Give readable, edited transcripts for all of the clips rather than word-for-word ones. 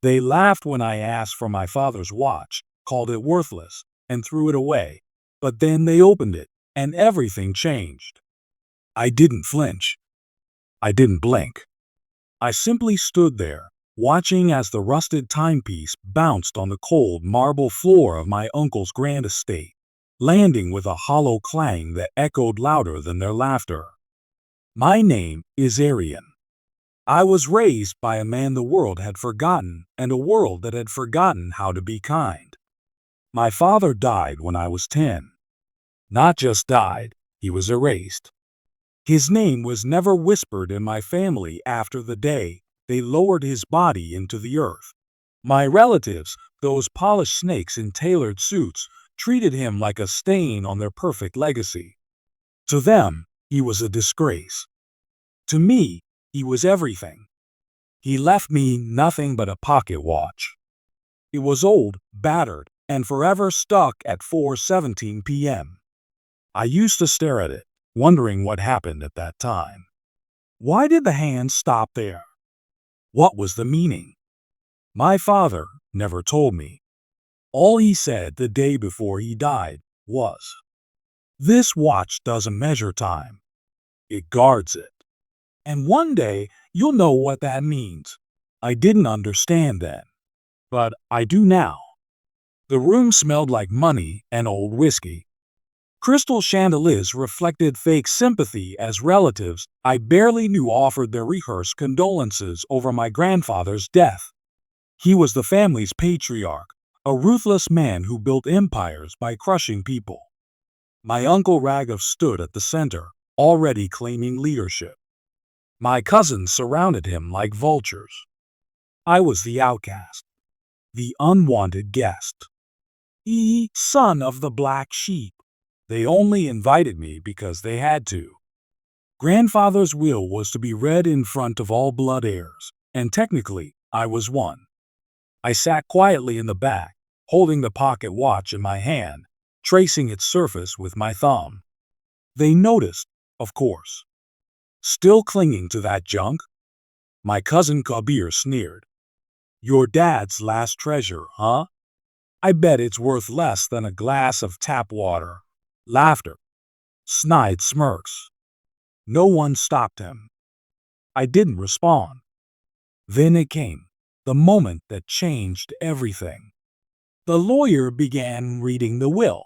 They laughed when I asked for my father's watch, called it worthless, and threw it away. But then they opened it, and everything changed. I didn't flinch. I didn't blink. I simply stood there, watching as the rusted timepiece bounced on the cold marble floor of my uncle's grand estate, landing with a hollow clang that echoed louder than their laughter. My name is Arian. I was raised by a man the world had forgotten and a world that had forgotten how to be kind. My father died when I was 10. Not just died, he was erased. His name was never whispered in my family after the day they lowered his body into the earth. My relatives, those polished snakes in tailored suits, treated him like a stain on their perfect legacy. To them, he was a disgrace. To me, he was everything. He left me nothing but a pocket watch. It was old, battered, and forever stuck at 4:17 p.m. I used to stare at it, wondering what happened at that time. Why did the hand stop there? What was the meaning? My father never told me. All he said the day before he died was, "This watch doesn't measure time. It guards it. And one day you'll know what that means." I didn't understand then, but I do now. The room smelled like money and old whiskey. Crystal chandeliers reflected fake sympathy as relatives I barely knew offered their rehearsed condolences over my grandfather's death. He was the family's patriarch, a ruthless man who built empires by crushing people. My uncle Raghav stood at the center, already claiming leadership. My cousins surrounded him like vultures. I was the outcast, the unwanted guest. Son of the black sheep. They only invited me because they had to. Grandfather's will was to be read in front of all blood heirs, and technically, I was one. I sat quietly in the back, holding the pocket watch in my hand, tracing its surface with my thumb. They noticed, of course. Still clinging to that junk? My cousin Kabir sneered. Your dad's last treasure, huh? I bet it's worth less than a glass of tap water. Laughter. Snide smirks. No one stopped him. I didn't respond. Then it came, the moment that changed everything. The lawyer began reading the will.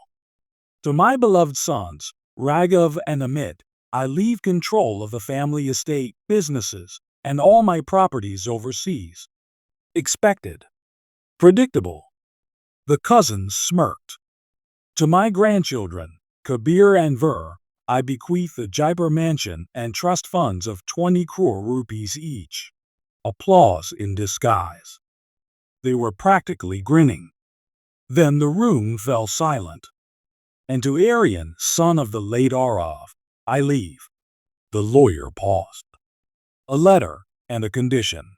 To my beloved sons, Raghav and Amit, I leave control of the family estate, businesses, and all my properties overseas. Expected. Predictable. The cousins smirked. To my grandchildren, Kabir and Ver, I bequeath the Jaipur mansion and trust funds of 20 crore rupees each. Applause in disguise. They were practically grinning. Then the room fell silent. And to Arian, son of the late Arav, I leave. The lawyer paused. A letter and a condition.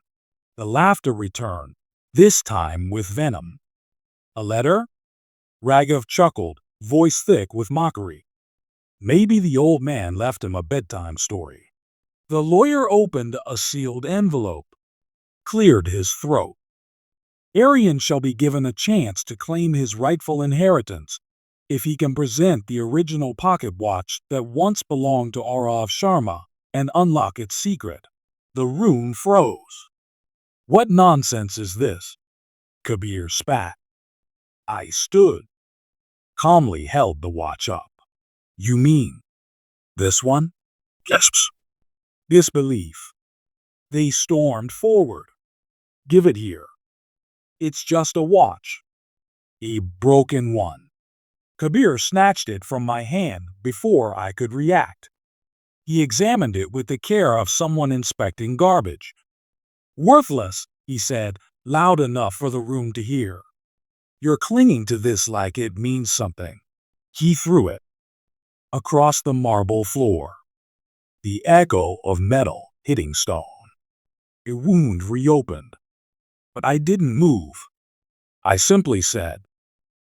The laughter returned, this time with venom. A letter? Raghav chuckled, voice thick with mockery. Maybe the old man left him a bedtime story. The lawyer opened a sealed envelope, cleared his throat. Arian shall be given a chance to claim his rightful inheritance if he can present the original pocket watch that once belonged to Arav Sharma and unlock its secret. The room froze. What nonsense is this? Kabir spat. I stood, calmly held the watch up. You mean this one? Gasps. Disbelief. They stormed forward. Give it here. It's just a watch. A broken one. Kabir snatched it from my hand before I could react. He examined it with the care of someone inspecting garbage. Worthless, he said, loud enough for the room to hear. You're clinging to this like it means something. He threw it across the marble floor. The echo of metal hitting stone. A wound reopened. But I didn't move. I simply said,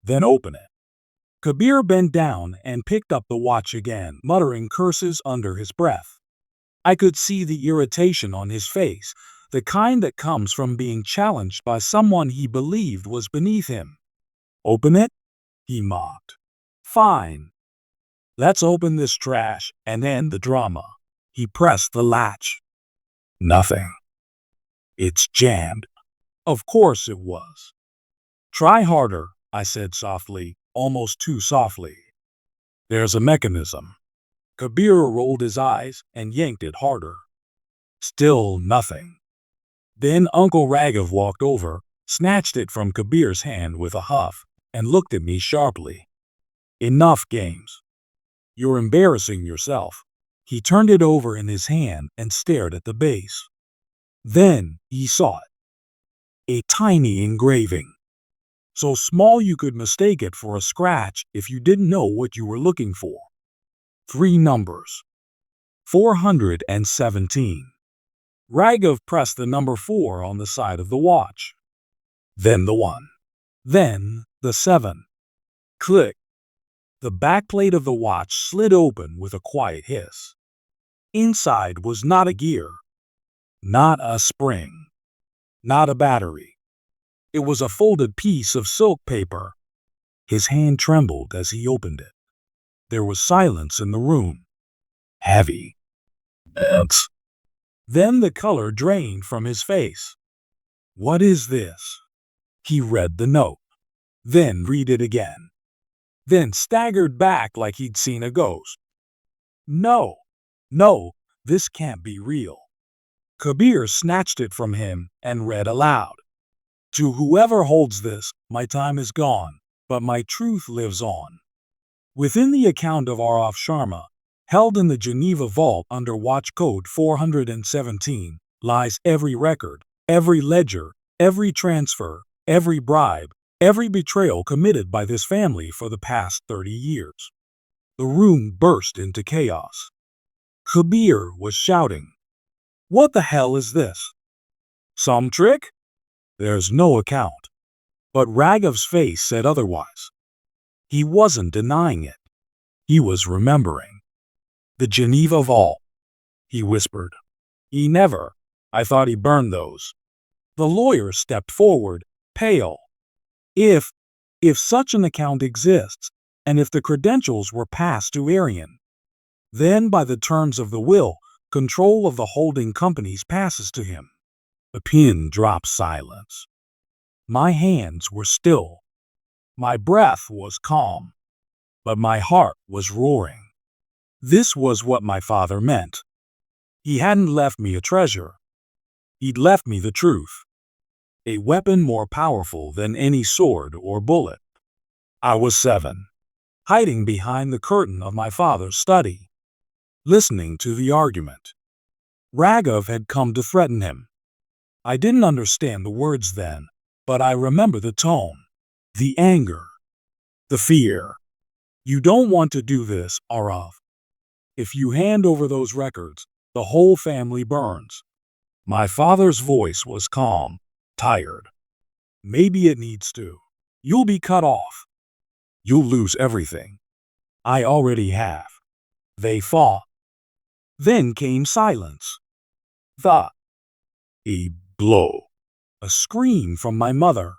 then open it. Kabir bent down and picked up the watch again, muttering curses under his breath. I could see the irritation on his face, the kind that comes from being challenged by someone he believed was beneath him. Open it? He mocked. Fine. Let's open this trash and end the drama. He pressed the latch. Nothing. It's jammed. Of course it was. Try harder, I said softly, almost too softly. There's a mechanism. Kabir rolled his eyes and yanked it harder. Still nothing. Then Uncle Raghav walked over, snatched it from Kabir's hand with a huff, and looked at me sharply. Enough games. You're embarrassing yourself. He turned it over in his hand and stared at the base. Then he saw it. A tiny engraving. So small you could mistake it for a scratch if you didn't know what you were looking for. 3 numbers. 417. Raghav pressed the number 4 on the side of the watch. Then the 1. Then the 7. Click. The backplate of the watch slid open with a quiet hiss. Inside was not a gear, not a spring, not a battery. It was a folded piece of silk paper. His hand trembled as he opened it. There was silence in the room. Heavy. Dense. Then the color drained from his face. What is this? He read the note. Then read it again. Then staggered back like he'd seen a ghost. No, this can't be real. Kabir snatched it from him and read aloud. To whoever holds this, my time is gone, but my truth lives on. Within the account of R.F. Sharma, held in the Geneva vault under watch code 417, lies every record, every ledger, every transfer, every bribe, every betrayal committed by this family for the past 30 years. The room burst into chaos. Kabir was shouting, "What the hell is this? Some trick? There's no account." But Raghav's face said otherwise. He wasn't denying it. He was remembering. The Geneva vault, he whispered. He never. I thought he burned those. The lawyer stepped forward, pale. If such an account exists, and if the credentials were passed to Arian, then by the terms of the will, control of the holding companies passes to him. The pin dropped silence. My hands were still. My breath was calm. But my heart was roaring. This was what my father meant. He hadn't left me a treasure. He'd left me the truth. A weapon more powerful than any sword or bullet. I was 7, hiding behind the curtain of my father's study, listening to the argument. Raghav had come to threaten him. I didn't understand the words then, but I remember the tone, the anger, the fear. You don't want to do this, Arav. If you hand over those records, the whole family burns. My father's voice was calm, tired. Maybe it needs to. You'll be cut off. You'll lose everything. I already have. They fought. Then came silence. A blow. A scream from my mother.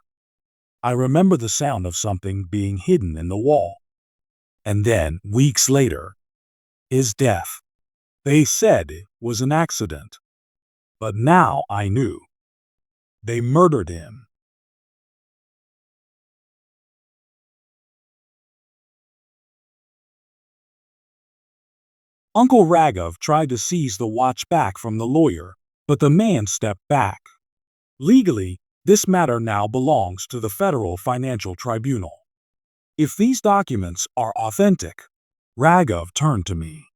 I remember the sound of something being hidden in the wall. And then, weeks later, his death. They said it was an accident. But now I knew. They murdered him. Uncle Raghav tried to seize the watch back from the lawyer, but the man stepped back. Legally, this matter now belongs to the Federal Financial Tribunal. If these documents are authentic, Raghav turned to me.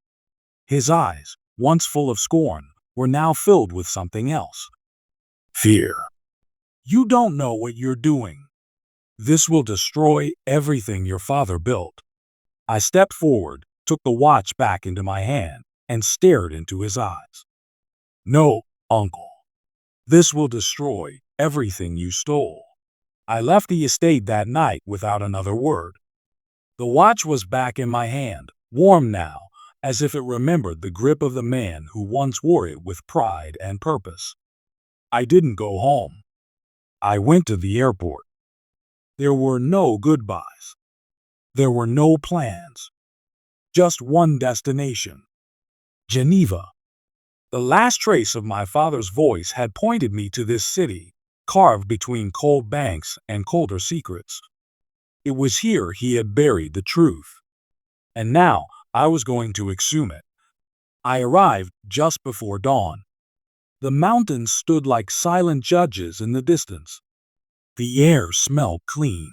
His eyes, once full of scorn, were now filled with something else. Fear. You don't know what you're doing. This will destroy everything your father built. I stepped forward, took the watch back into my hand, and stared into his eyes. No, Uncle. This will destroy everything you stole. I left the estate that night without another word. The watch was back in my hand, warm now, as if it remembered the grip of the man who once wore it with pride and purpose. I didn't go home. I went to the airport. There were no goodbyes. There were no plans. Just one destination. Geneva. The last trace of my father's voice had pointed me to this city, carved between cold banks and colder secrets. It was here he had buried the truth. And now I was going to exhume it. I arrived just before dawn. The mountains stood like silent judges in the distance. The air smelled clean.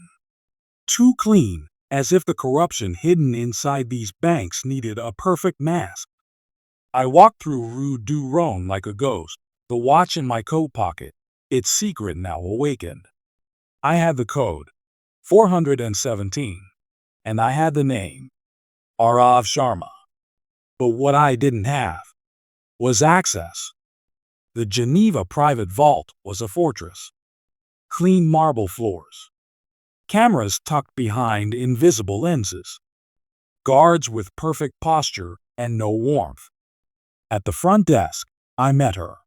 Too clean, as if the corruption hidden inside these banks needed a perfect mask. I walked through Rue du Rhône like a ghost, the watch in my coat pocket, its secret now awakened. I had the code, 417, and I had the name, Arav Sharma. But what I didn't have was access. The Geneva private vault was a fortress. Clean marble floors. Cameras tucked behind invisible lenses. Guards with perfect posture and no warmth. At the front desk, I met her.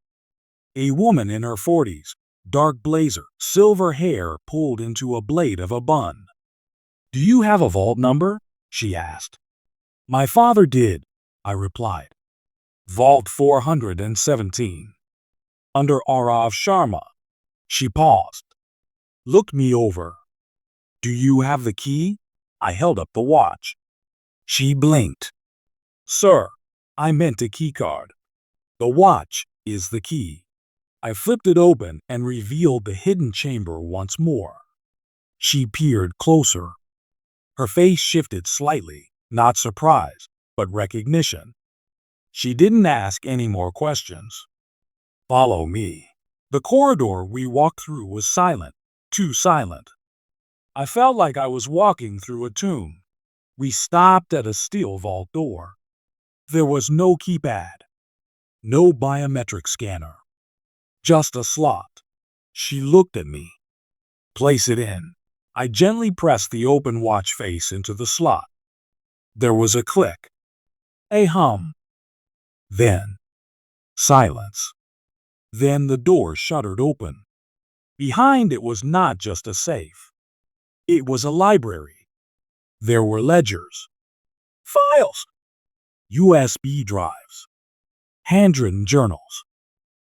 A woman in her 40s, dark blazer, silver hair pulled into a blade of a bun. "Do you have a vault number?" she asked. "My father did," I replied. "Vault 417. Under Arav Sharma." She paused, looked me over. "Do you have the key?" I held up the watch. She blinked. "Sir, I meant a keycard. The watch is the key." I flipped it open and revealed the hidden chamber once more. She peered closer. Her face shifted slightly, not surprise, but recognition. She didn't ask any more questions. "Follow me." The corridor we walked through was silent, too silent. I felt like I was walking through a tomb. We stopped at a steel vault door. There was no keypad, no biometric scanner, just a slot. She looked at me. "Place it in." I gently pressed the open watch face into the slot. There was a click, a hum. Then, silence. Then the door shuddered open. Behind it was not just a safe. It was a library. There were ledgers, files, USB drives, handwritten journals,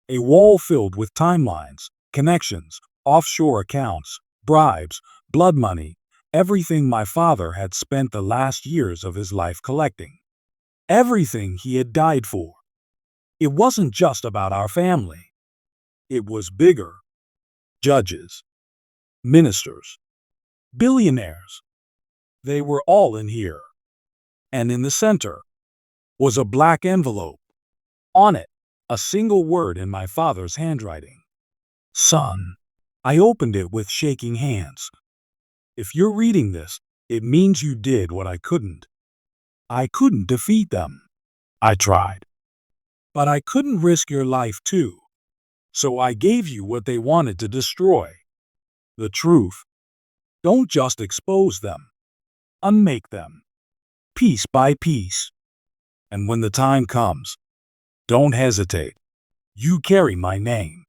a wall filled with timelines, connections, offshore accounts, bribes, blood money, everything my father had spent the last years of his life collecting. Everything he had died for. It wasn't just about our family. It was bigger. Judges, ministers, billionaires. They were all in here. And in the center was a black envelope. On it, a single word in my father's handwriting. "Son." I opened it with shaking hands. "If you're reading this, it means you did what I couldn't. I couldn't defeat them. I tried. But I couldn't risk your life too. So I gave you what they wanted to destroy. The truth. Don't just expose them. Unmake them. Piece by piece. And when the time comes, don't hesitate. You carry my name.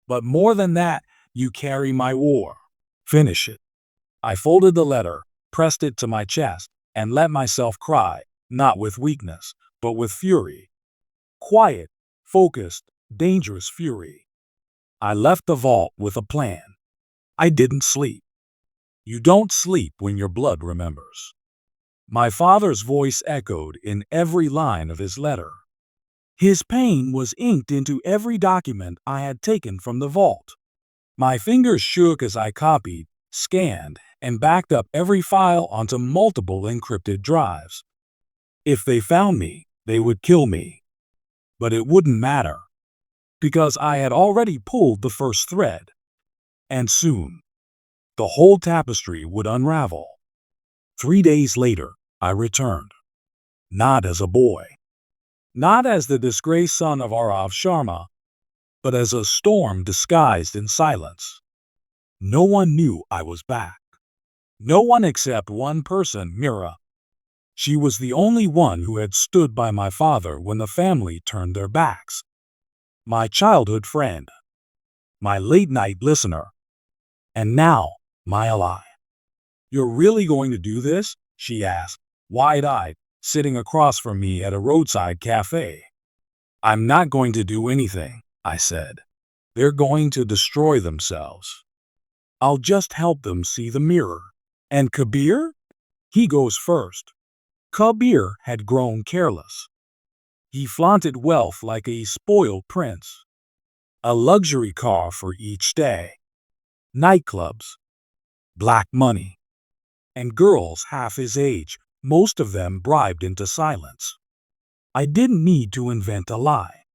But more than that, you carry my war. Finish it." I folded the letter, pressed it to my chest, and let myself cry, not with weakness, but with fury. Quiet, focused, dangerous fury. I left the vault with a plan. I didn't sleep. You don't sleep when your blood remembers. My father's voice echoed in every line of his letter. His pain was inked into every document I had taken from the vault. My fingers shook as I copied, scanned, and backed up every file onto multiple encrypted drives. If they found me, they would kill me. But it wouldn't matter, because I had already pulled the first thread. And soon, the whole tapestry would unravel. 3 days later, I returned. Not as a boy. Not as the disgraced son of Arav Sharma, but as a storm disguised in silence. No one knew I was back. No one except one person, Mira. She was the only one who had stood by my father when the family turned their backs. My childhood friend. my late-night listener, and now my ally. "You're really going to do this?" she asked, wide-eyed, sitting across from me at a roadside cafe. "I'm not going to do anything," I said. "They're going to destroy themselves. I'll just help them see the mirror." "And Kabir?" "He goes first." Kabir had grown careless. He flaunted wealth like a spoiled prince. A luxury car for each day. Nightclubs. Black money. And girls half his age, most of them bribed into silence. I didn't need to invent a lie.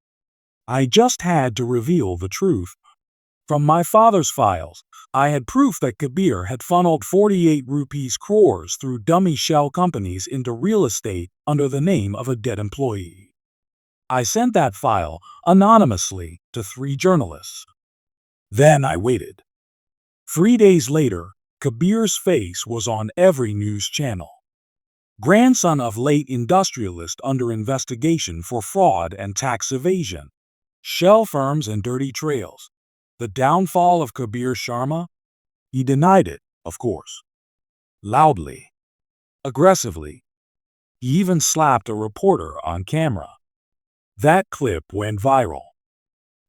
I just had to reveal the truth. From my father's files, I had proof that Kabir had funneled 48 rupees crores through dummy shell companies into real estate under the name of a dead employee. I sent that file anonymously to 3 journalists. Then I waited. 3 days later, Kabir's face was on every news channel. Grandson of late industrialist under investigation for fraud and tax evasion. Shell firms and dirty trails. The downfall of Kabir Sharma? He denied it, of course. Loudly. Aggressively. He even slapped a reporter on camera. That clip went viral.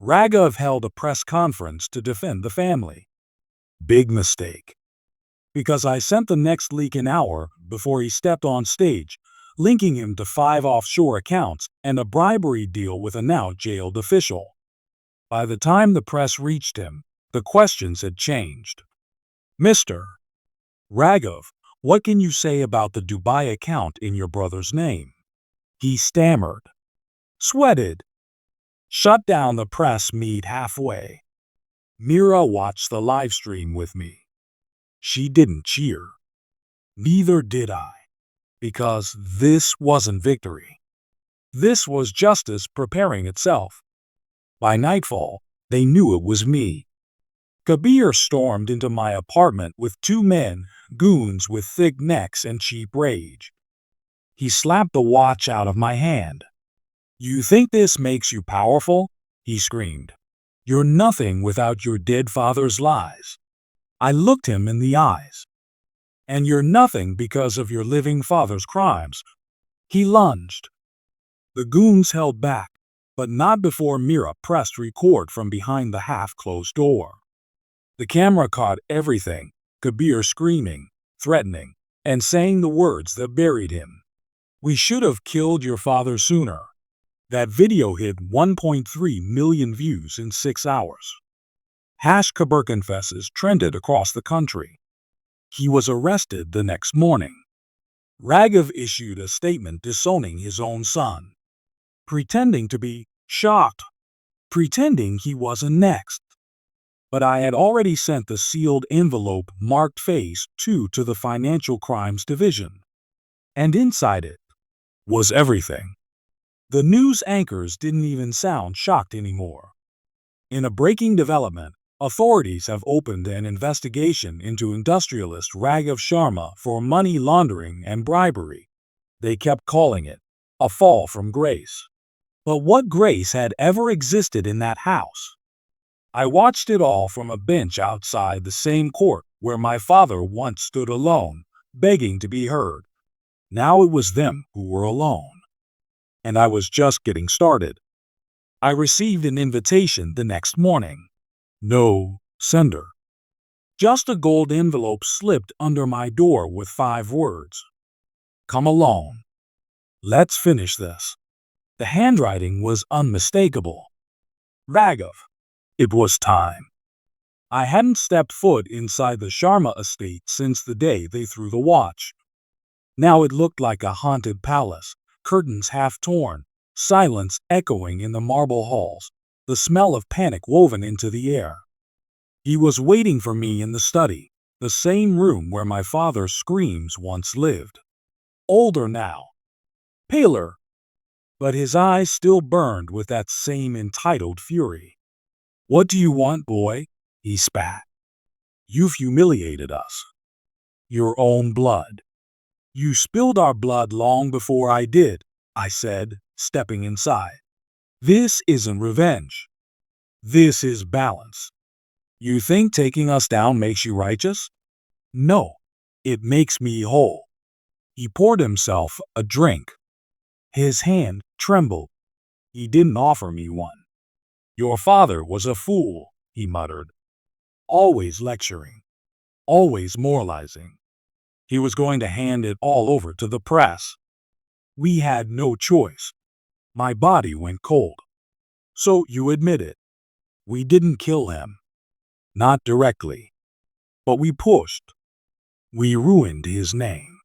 Raghav held a press conference to defend the family. Big mistake. Because I sent the next leak an hour before he stepped on stage, linking him to 5 offshore accounts and a bribery deal with a now jailed official. By the time the press reached him, the questions had changed. "Mr. Raghav, what can you say about the Dubai account in your brother's name?" He stammered. Sweated. Shut down the press meet halfway. Mira watched the live stream with me. She didn't cheer. Neither did I. Because this wasn't victory. This was justice preparing itself. By nightfall, they knew it was me. Kabir stormed into my apartment with 2 men, goons with thick necks and cheap rage. He slapped the watch out of my hand. "You think this makes you powerful?" he screamed. "You're nothing without your dead father's lies." I looked him in the eyes. "And you're nothing because of your living father's crimes." He lunged. The goons held back, but not before Mira pressed record from behind the half-closed door. The camera caught everything, Kabir screaming, threatening, and saying the words that buried him. "We should have killed your father sooner." That video hit 1.3 million views in 6 hours. Kabir confesses trended across the country. He was arrested the next morning. Raghav issued a statement disowning his own son. Pretending to be shocked. Pretending he wasn't next. But I had already sent the sealed envelope marked Phase 2 to the Financial Crimes Division. And inside it was everything. The news anchors didn't even sound shocked anymore. In a breaking development, authorities have opened an investigation into industrialist Raghav Sharma for money laundering and bribery. They kept calling it a fall from grace. But what grace had ever existed in that house? I watched it all from a bench outside the same court where my father once stood alone, begging to be heard. Now it was them who were alone. And I was just getting started. I received an invitation the next morning. No sender. Just a gold envelope slipped under my door with 5 words. "Come along. Let's finish this." The handwriting was unmistakable. Raghav. It was time. I hadn't stepped foot inside the Sharma estate since the day they threw the watch. Now it looked like a haunted palace. Curtains half torn, silence echoing in the marble halls, the smell of panic woven into the air. He was waiting for me in the study, the same room where my father's screams once lived. Older now. Paler. But his eyes still burned with that same entitled fury. "What do you want, boy?" he spat. "You've humiliated us. Your own blood. You spilled our blood long before I did," I said, stepping inside. "This isn't revenge. This is balance." You think taking us down makes you righteous? No, it makes me whole. He poured himself a drink. His hand trembled. He didn't offer me one. Your father was a fool, he muttered. Always lecturing. Always moralizing. He was going to hand it all over to the press. We had no choice. My body went cold. So you admit it. We didn't kill him. Not directly. But we pushed. We ruined his name.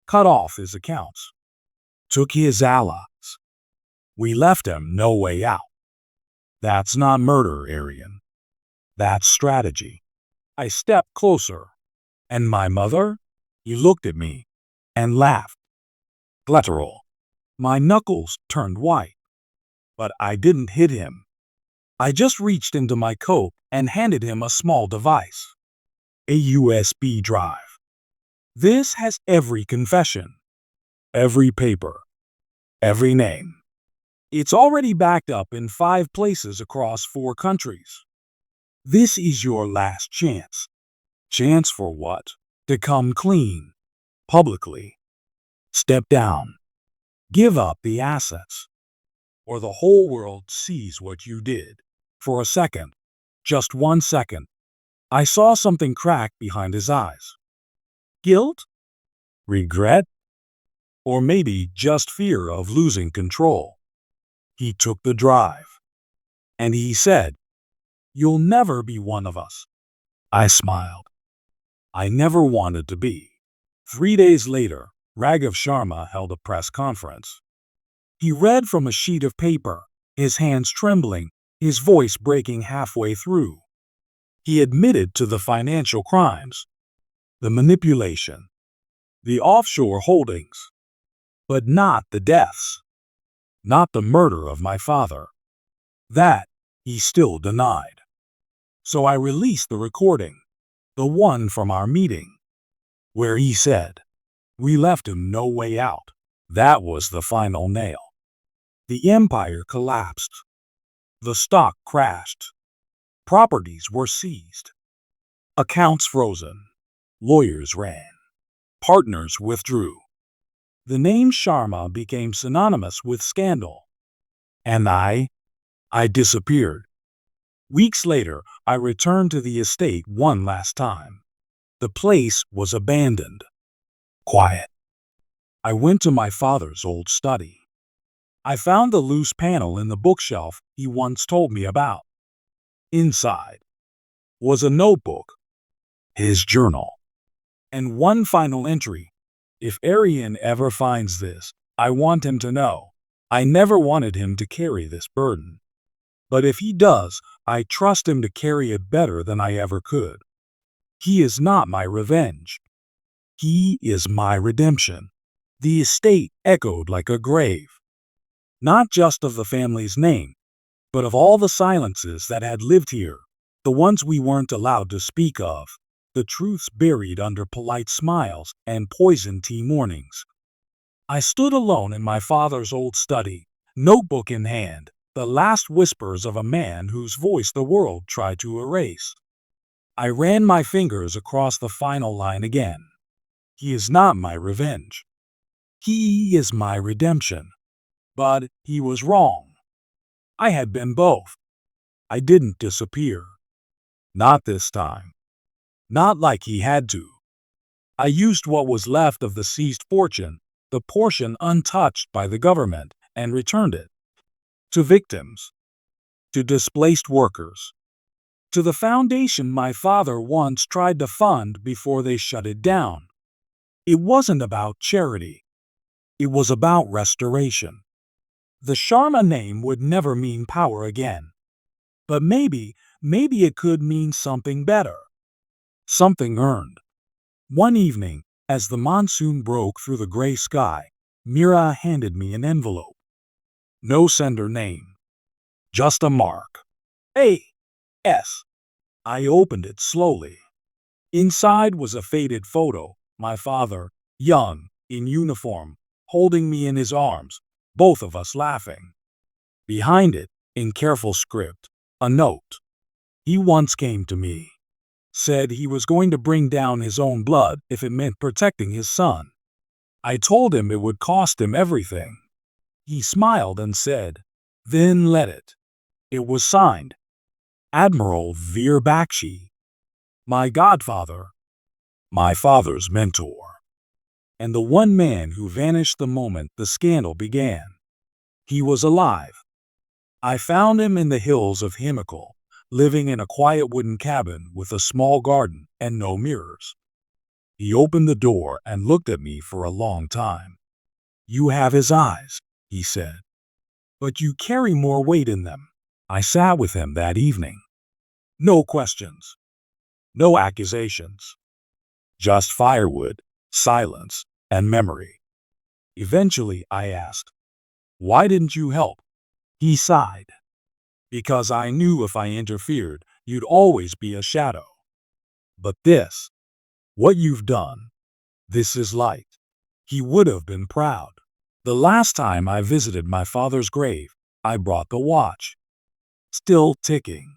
Cut off his accounts. Took his allies. We left him no way out. That's not murder, Arian. That's strategy. I stepped closer. And my mother? He looked at me and laughed. Guttural. My knuckles turned white. But I didn't hit him. I just reached into my coat and handed him a small device. A USB drive. This has every confession. Every paper. Every name. It's already backed up in 5 places across 4 countries. This is your last chance. Chance for what? To come clean. Publicly. Step down. Give up the assets. Or the whole world sees what you did. For a second, just 1 second, I saw something crack behind his eyes. Guilt? Regret? Or maybe just fear of losing control. He took the drive. And he said, "You'll never be one of us." I smiled. I never wanted to be. 3 days later, Raghav Sharma held a press conference. He read from a sheet of paper, his hands trembling, his voice breaking halfway through. He admitted to the financial crimes, the manipulation, the offshore holdings, but not the deaths, not the murder of my father. That he still denied. So I released the recording, the one from our meeting, where he said, "We left him no way out." That was the final nail. The empire collapsed. The stock crashed. Properties were seized. Accounts frozen. Lawyers ran. Partners withdrew. The name Sharma became synonymous with scandal. And I disappeared. Weeks later, I returned to the estate one last time. The place was abandoned. Quiet. I went to my father's old study. I found the loose panel in the bookshelf he once told me about. Inside was a notebook, his journal, and one final entry. If Arian ever finds this, I want him to know. I never wanted him to carry this burden. But if he does, I trust him to carry it better than I ever could. He is not my revenge. He is my redemption. The estate echoed like a grave. Not just of the family's name, but of all the silences that had lived here, the ones we weren't allowed to speak of, the truths buried under polite smiles and poisoned tea mornings. I stood alone in my father's old study, notebook in hand, the last whispers of a man whose voice the world tried to erase. I ran my fingers across the final line again. He is not my revenge. He is my redemption. But he was wrong. I had been both. I didn't disappear. Not this time. Not like he had to. I used what was left of the seized fortune, the portion untouched by the government, and returned it. To victims. To displaced workers. To the foundation my father once tried to fund before they shut it down. It wasn't about charity. It was about restoration. The Sharma name would never mean power again. But maybe it could mean something better. Something earned. One evening, as the monsoon broke through the gray sky, Mira handed me an envelope. No sender name. Just a mark. A.S. I opened it slowly. Inside was a faded photo, my father, young, in uniform, holding me in his arms, both of us laughing. Behind it, in careful script, a note. He once came to me, said he was going to bring down his own blood if it meant protecting his son. I told him it would cost him everything. He smiled and said, "Then let it." It was signed, Admiral Veer Bakshi, my godfather, my father's mentor, and the one man who vanished the moment the scandal began. He was alive. I found him in the hills of Himachal, living in a quiet wooden cabin with a small garden and no mirrors. He opened the door and looked at me for a long time. "You have his eyes," he said, "but you carry more weight in them." I sat with him that evening. No questions, no accusations, just firewood, silence, and memory. Eventually, I asked, "Why didn't you help?" He sighed. "Because I knew if I interfered, you'd always be a shadow. But this, what you've done, this is light." He would have been proud. The last time I visited my father's grave, I brought the watch. Still ticking.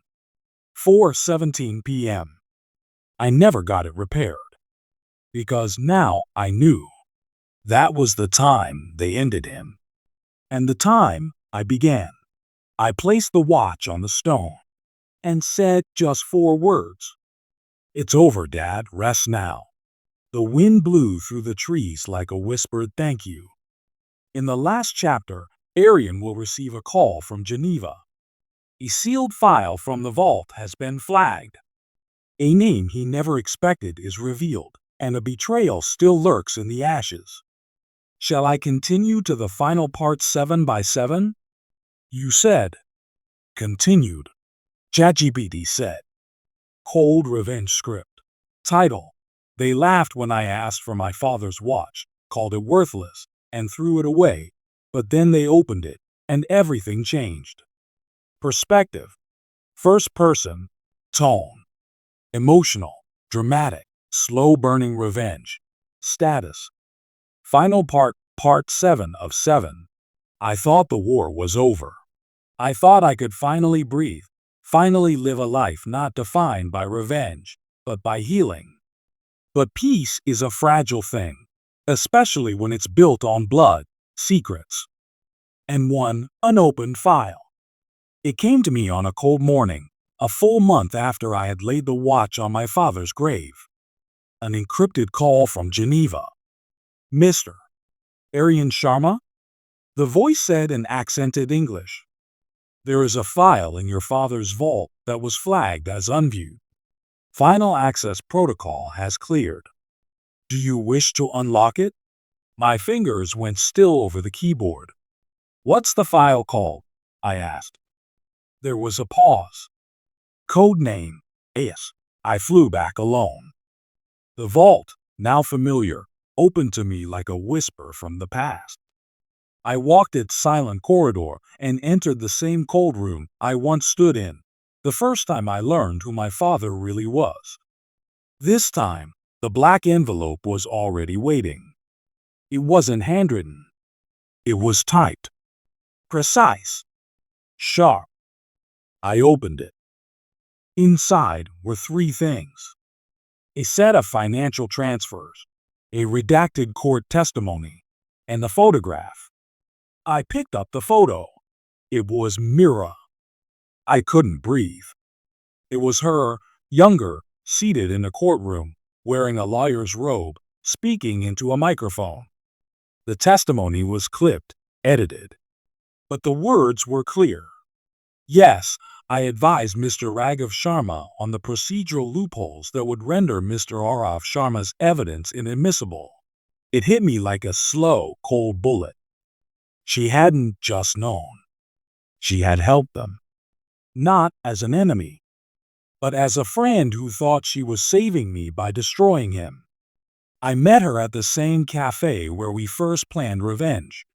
4:17 p.m. I never got it repaired. Because now I knew. That was the time they ended him. And the time I began. I placed the watch on the stone and said just 4 words. "It's over, Dad. Rest now." The wind blew through the trees like a whispered thank you. In the last chapter, Arian will receive a call from Geneva. A sealed file from the vault has been flagged. A name he never expected is revealed, and a betrayal still lurks in the ashes. Shall I continue to the final part 7 by 7? You said. Continued. ChatGPT said. Cold revenge script. Title. They laughed when I asked for my father's watch, called it worthless, and threw it away, but then they opened it, and everything changed. Perspective. First person. Tone. Emotional, dramatic, slow-burning revenge. Status. Final part, part 7 of 7. I thought the war was over. I thought I could finally breathe, finally live a life not defined by revenge, but by healing. But peace is a fragile thing, especially when it's built on blood, secrets, and one unopened file. It came to me on a cold morning, a full month after I had laid the watch on my father's grave. An encrypted call from Geneva. "Mr. Arian Sharma?" The voice said in accented English. "There is a file in your father's vault that was flagged as unviewed. Final access protocol has cleared. Do you wish to unlock it?" My fingers went still over the keyboard. "What's the file called?" I asked. There was a pause. Code name, AS. I flew back alone. The vault, now familiar, opened to me like a whisper from the past. I walked its silent corridor and entered the same cold room I once stood in, the first time I learned who my father really was. This time, the black envelope was already waiting. It wasn't handwritten. It was typed. Precise. Sharp. I opened it. Inside were 3 things. A set of financial transfers, a redacted court testimony, and a photograph. I picked up the photo. It was Mira. I couldn't breathe. It was her, younger, seated in a courtroom, wearing a lawyer's robe, speaking into a microphone. The testimony was clipped, edited. But the words were clear. Yes, I advised Mr. Raghav Sharma on the procedural loopholes that would render Mr. Arav Sharma's evidence inadmissible. It hit me like a slow, cold bullet. She hadn't just known. She had helped them. Not as an enemy, but as a friend who thought she was saving me by destroying him. I met her at the same cafe where we first planned revenge.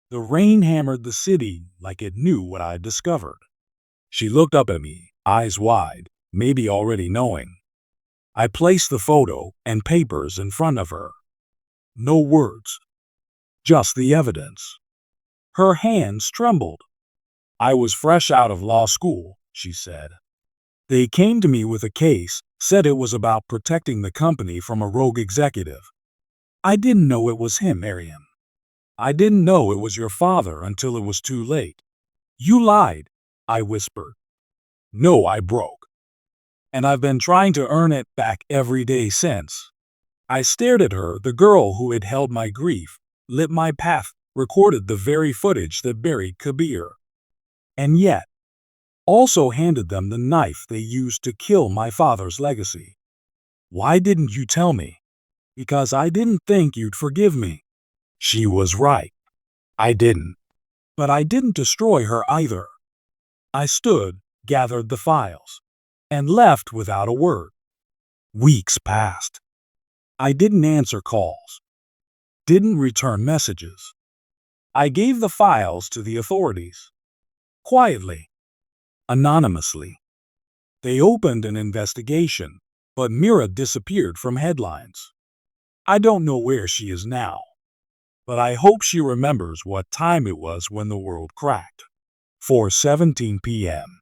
The rain hammered the city like it knew what I'd discovered. She looked up at me, eyes wide, maybe already knowing. I placed the photo and papers in front of her. No words. Just the evidence. Her hands trembled. "I was fresh out of law school," she said. They came to me with a case, said it was about protecting the company from a rogue executive. I didn't know it was him, Arian. I didn't know it was your father until it was too late. You lied, I whispered. No, I broke. And I've been trying to earn it back every day since. I stared at her, the girl who had held my grief, lit my path, recorded the very footage that buried Kabir. And yet, also handed them the knife they used to kill my father's legacy. Why didn't you tell me? Because I didn't think you'd forgive me. She was right. I didn't. But I didn't destroy her either. I stood, gathered the files, and left without a word. Weeks passed. I didn't answer calls, didn't return messages. I gave the files to the authorities. Quietly, anonymously. They opened an investigation, but Mira disappeared from headlines. I don't know where she is now, but I hope she remembers what time it was when the world cracked. 4:17 p.m.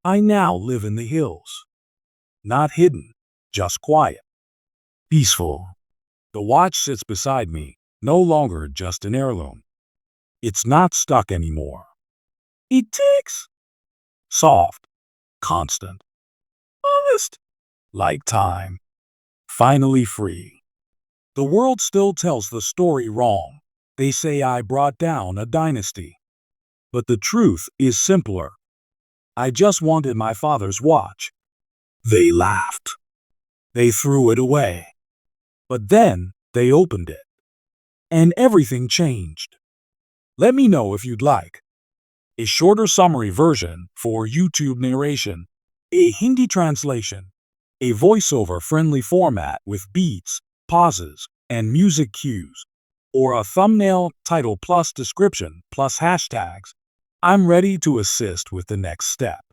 I now live in the hills. Not hidden, just quiet. Peaceful. The watch sits beside me, no longer just an heirloom. It's not stuck anymore. It ticks. Soft, constant, honest, like time. Finally free. The world still tells the story wrong. They say I brought down a dynasty. But the truth is simpler. I just wanted my father's watch. They laughed. They threw it away. But then they opened it. And everything changed. Let me know if you'd like a shorter summary version for YouTube narration, a Hindi translation, a voiceover-friendly format with beats, pauses, and music cues, or a thumbnail, title plus description plus hashtags. I'm ready to assist with the next step.